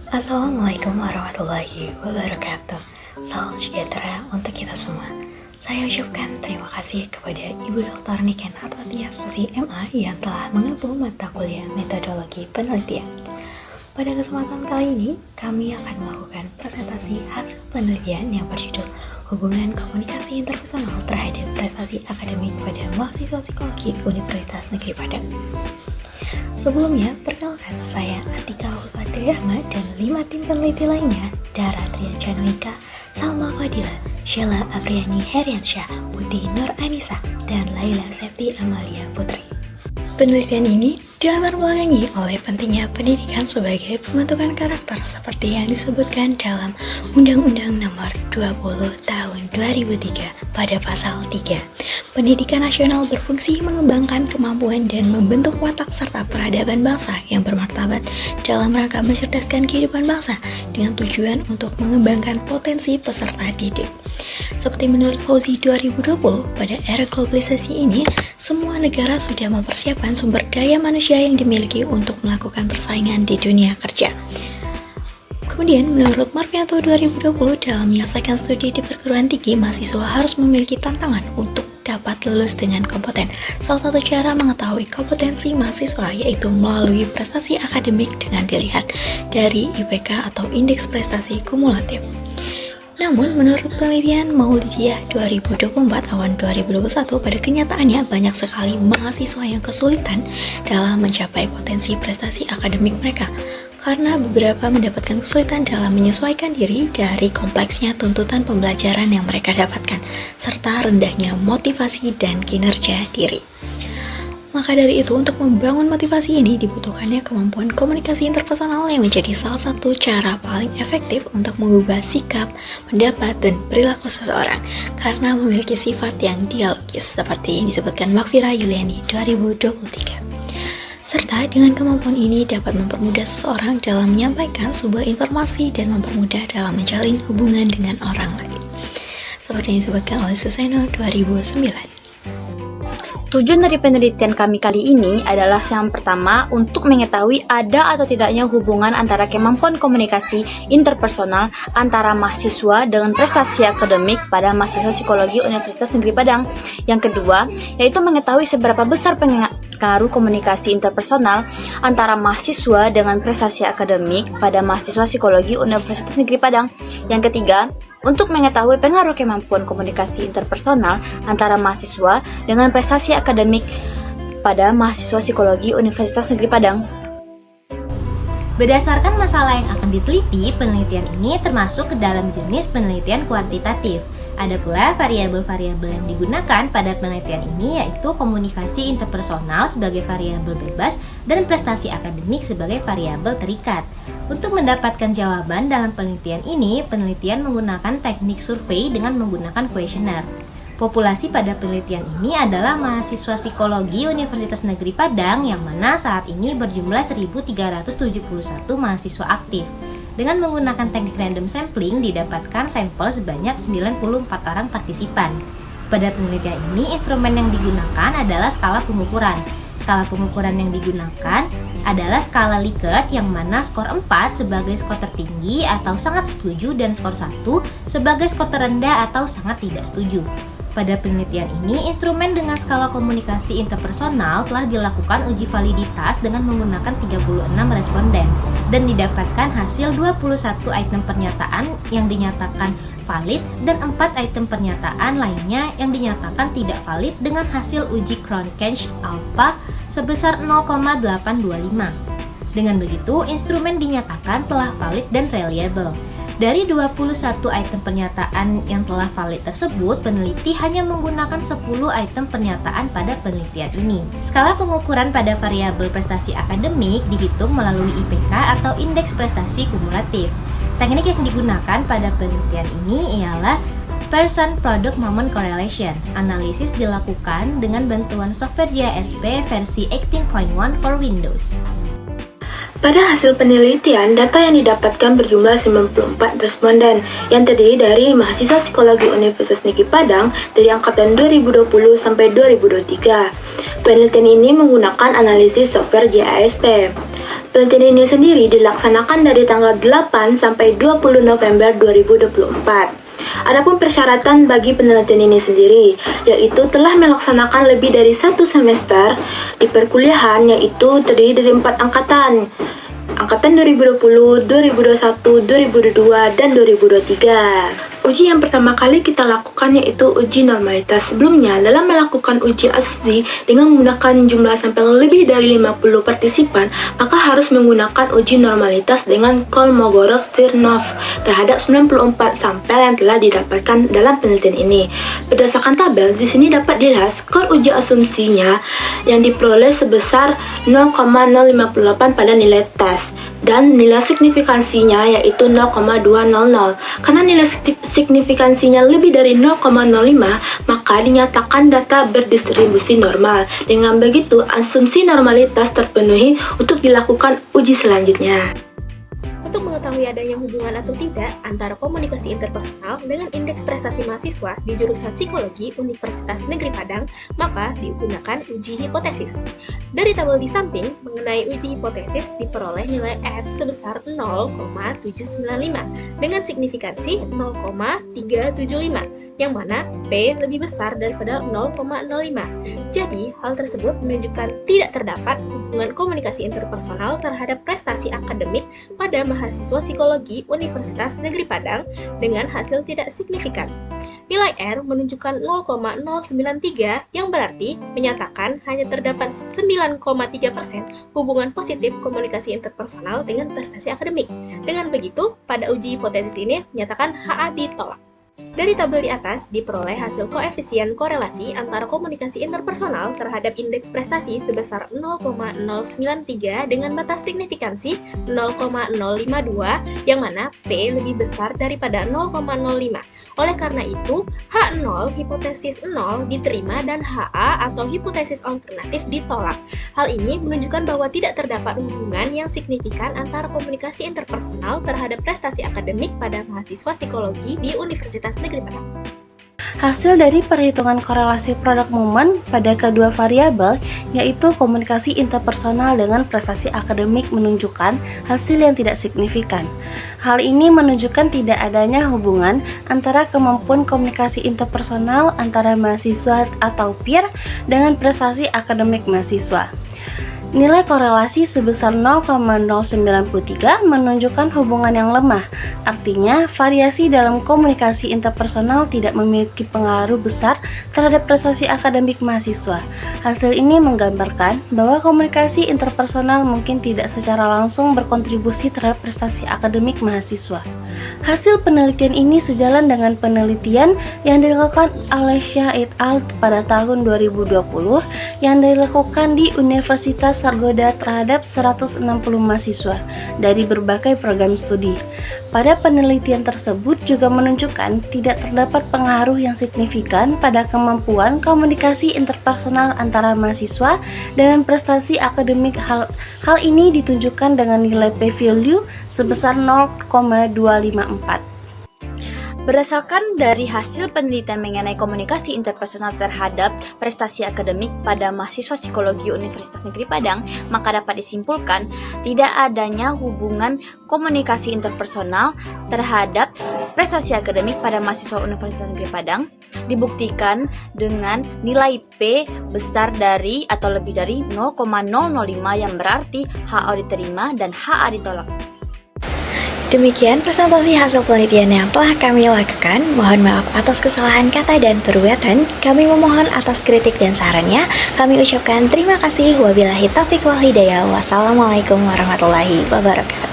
Assalamualaikum warahmatullahi wabarakatuh. Salam sejahtera untuk kita semua. Saya ucapkan terima kasih kepada Ibu Dr. Niken Artatias MA yang telah mengampu mata kuliah metodologi penelitian. Pada kesempatan kali ini, kami akan melakukan presentasi hasil penelitian yang berjudul Hubungan Komunikasi Interpersonal terhadap Prestasi Akademik pada Mahasiswa Psikologi Universitas Negeri Padang. Sebelumnya, perkenalkan saya Atika Ulfatri Rahmat dan 5 tim peneliti lainnya, Dara Trian Wika, Salma Fadila, Sheila Afriani Heriansyah, Putih Nur Anissa, dan Laila Septi Amalia Putri. Penelitian ini dilatar belakangi oleh pentingnya pendidikan sebagai pembentukan karakter seperti yang disebutkan dalam Undang-Undang Nomor 20 Tahun 2003 pada Pasal 3. Pendidikan nasional berfungsi mengembangkan kemampuan dan membentuk watak serta peradaban bangsa yang bermartabat dalam rangka mencerdaskan kehidupan bangsa dengan tujuan untuk mengembangkan potensi peserta didik. Seperti menurut Fauzi 2020, pada era globalisasi ini, semua negara sudah mempersiapkan sumber daya manusia yang dimiliki untuk melakukan persaingan di dunia kerja. Kemudian, menurut Marvianto 2020, dalam menyelesaikan studi di perguruan tinggi, mahasiswa harus memiliki tantangan untuk dapat lulus dengan kompeten. Salah satu cara mengetahui kompetensi mahasiswa yaitu melalui prestasi akademik dengan dilihat dari IPK atau Indeks Prestasi Kumulatif. Namun, menurut penelitian Maulidiah 2024 awan 2021, pada kenyataannya banyak sekali mahasiswa yang kesulitan dalam mencapai potensi prestasi akademik mereka karena beberapa mendapatkan kesulitan dalam menyesuaikan diri dari kompleksnya tuntutan pembelajaran yang mereka dapatkan, serta rendahnya motivasi dan kinerja diri. Maka dari itu, untuk membangun motivasi ini dibutuhkannya kemampuan komunikasi interpersonal yang menjadi salah satu cara paling efektif untuk mengubah sikap, pendapat, dan perilaku seseorang karena memiliki sifat yang dialogis seperti yang disebutkan Makfira Yuliani 2023. Serta dengan kemampuan ini dapat mempermudah seseorang dalam menyampaikan sebuah informasi dan mempermudah dalam menjalin hubungan dengan orang lain. Seperti yang disebutkan oleh Susaino 2009. Tujuan dari penelitian kami kali ini adalah yang pertama untuk mengetahui ada atau tidaknya hubungan antara kemampuan komunikasi interpersonal antara mahasiswa dengan prestasi akademik pada mahasiswa psikologi Universitas Negeri Padang. Yang kedua, yaitu mengetahui seberapa besar pengaruh komunikasi interpersonal antara mahasiswa dengan prestasi akademik pada mahasiswa psikologi Universitas Negeri Padang. Yang ketiga, untuk mengetahui pengaruh kemampuan komunikasi interpersonal antara mahasiswa dengan prestasi akademik pada mahasiswa psikologi Universitas Negeri Padang. Berdasarkan masalah yang akan diteliti, penelitian ini termasuk ke dalam jenis penelitian kuantitatif. Ada pula variabel-variabel yang digunakan pada penelitian ini yaitu komunikasi interpersonal sebagai variabel bebas dan prestasi akademik sebagai variabel terikat. Untuk mendapatkan jawaban dalam penelitian ini, penelitian menggunakan teknik survei dengan menggunakan kuesioner. Populasi pada penelitian ini adalah mahasiswa psikologi Universitas Negeri Padang yang mana saat ini berjumlah 1.371 mahasiswa aktif. Dengan menggunakan teknik random sampling didapatkan sampel sebanyak 94 orang partisipan. Pada penelitian ini, instrumen yang digunakan adalah skala pengukuran. Skala pengukuran yang digunakan adalah skala Likert yang mana skor 4 sebagai skor tertinggi atau sangat setuju dan skor 1 sebagai skor terendah atau sangat tidak setuju. Pada penelitian ini, instrumen dengan skala komunikasi interpersonal telah dilakukan uji validitas dengan menggunakan 36 responden dan didapatkan hasil 21 item pernyataan yang dinyatakan valid dan 4 item pernyataan lainnya yang dinyatakan tidak valid dengan hasil uji Kronecker alpha sebesar 0,825. Dengan begitu, instrumen dinyatakan telah valid dan reliable. Dari 21 item pernyataan yang telah valid tersebut, peneliti hanya menggunakan 10 item pernyataan pada penelitian ini. Skala pengukuran pada variabel prestasi akademik dihitung melalui IPK atau Indeks Prestasi Kumulatif. Teknik yang digunakan pada penelitian ini ialah Person-Product Moment Correlation. Analisis dilakukan dengan bantuan software JASP versi 18.1 for Windows. Pada hasil penelitian, data yang didapatkan berjumlah 94 responden yang terdiri dari mahasiswa psikologi Universitas Negeri Padang dari angkatan 2020 sampai 2023. Penelitian ini menggunakan analisis software JASP. Penelitian ini sendiri dilaksanakan dari tanggal 8 sampai 20 November 2024. Adapun persyaratan bagi penelitian ini sendiri, yaitu telah melaksanakan lebih dari 1 semester di perkuliahan, yaitu terdiri dari 4 angkatan. Angkatan 2020, 2021, 2022, dan 2023. Uji yang pertama kali kita lakukan yaitu uji normalitas. Sebelumnya, dalam melakukan uji asumsi dengan menggunakan jumlah sampel lebih dari 50 partisipan, maka harus menggunakan uji normalitas dengan Kolmogorov-Smirnov terhadap 94 sampel yang telah didapatkan dalam penelitian ini. Berdasarkan tabel, di sini dapat dilihat skor uji asumsinya yang diperoleh sebesar 0,058 pada nilai tes dan nilai signifikansinya yaitu 0,200. Karena nilai signifikansinya lebih dari 0,05, maka dinyatakan data berdistribusi normal. Dengan begitu, asumsi normalitas terpenuhi untuk dilakukan uji selanjutnya. Untuk mengetahui adanya hubungan atau tidak antara komunikasi interpersonal dengan indeks prestasi mahasiswa di jurusan Psikologi Universitas Negeri Padang, maka digunakan uji hipotesis. Dari tabel di samping, mengenai uji hipotesis diperoleh nilai F sebesar 0,795 dengan signifikansi 0,375. Yang mana P lebih besar daripada 0,05. Jadi, hal tersebut menunjukkan tidak terdapat hubungan komunikasi interpersonal terhadap prestasi akademik pada mahasiswa psikologi Universitas Negeri Padang dengan hasil tidak signifikan. Nilai R menunjukkan 0,093 yang berarti menyatakan hanya terdapat 9,3% hubungan positif komunikasi interpersonal dengan prestasi akademik. Dengan begitu, pada uji hipotesis ini menyatakan HA ditolak. Dari tabel di atas diperoleh hasil koefisien korelasi antara komunikasi interpersonal terhadap indeks prestasi sebesar 0,093 dengan batas signifikansi 0,052 yang mana P lebih besar daripada 0,05. Oleh karena itu, H0 hipotesis 0 diterima dan HA atau hipotesis alternatif ditolak. Hal ini menunjukkan bahwa tidak terdapat hubungan yang signifikan antara komunikasi interpersonal terhadap prestasi akademik pada mahasiswa psikologi di Universitas Negeri Padang. Hasil dari perhitungan korelasi produk momen pada kedua variabel, yaitu komunikasi interpersonal dengan prestasi akademik, menunjukkan hasil yang tidak signifikan. Hal ini menunjukkan tidak adanya hubungan antara kemampuan komunikasi interpersonal antara mahasiswa atau peer dengan prestasi akademik mahasiswa. Nilai korelasi sebesar 0,093 menunjukkan hubungan yang lemah. Artinya, variasi dalam komunikasi interpersonal tidak memiliki pengaruh besar terhadap prestasi akademik mahasiswa. Hasil ini menggambarkan bahwa komunikasi interpersonal mungkin tidak secara langsung berkontribusi terhadap prestasi akademik mahasiswa. Hasil penelitian ini sejalan dengan penelitian yang dilakukan oleh Shah et al. Pada tahun 2020 yang dilakukan di Universitas Sargoda terhadap 160 mahasiswa dari berbagai program studi. Pada penelitian tersebut juga menunjukkan tidak terdapat pengaruh yang signifikan pada kemampuan komunikasi interpersonal antara mahasiswa dengan prestasi akademik. Hal ini ditunjukkan dengan nilai p-value sebesar 0,254. Berdasarkan dari hasil penelitian mengenai komunikasi interpersonal terhadap prestasi akademik pada mahasiswa psikologi Universitas Negeri Padang, maka dapat disimpulkan tidak adanya hubungan komunikasi interpersonal terhadap prestasi akademik pada mahasiswa Universitas Negeri Padang dibuktikan dengan nilai P besar dari atau lebih dari 0,005 yang berarti HA diterima dan HA ditolak. Demikian presentasi hasil penelitian yang telah kami lakukan. Mohon maaf atas kesalahan kata dan perbuatan. Kami memohon atas kritik dan sarannya. Kami ucapkan terima kasih. Wabillahi taufiq wal hidayah. Wassalamualaikum warahmatullahi wabarakatuh.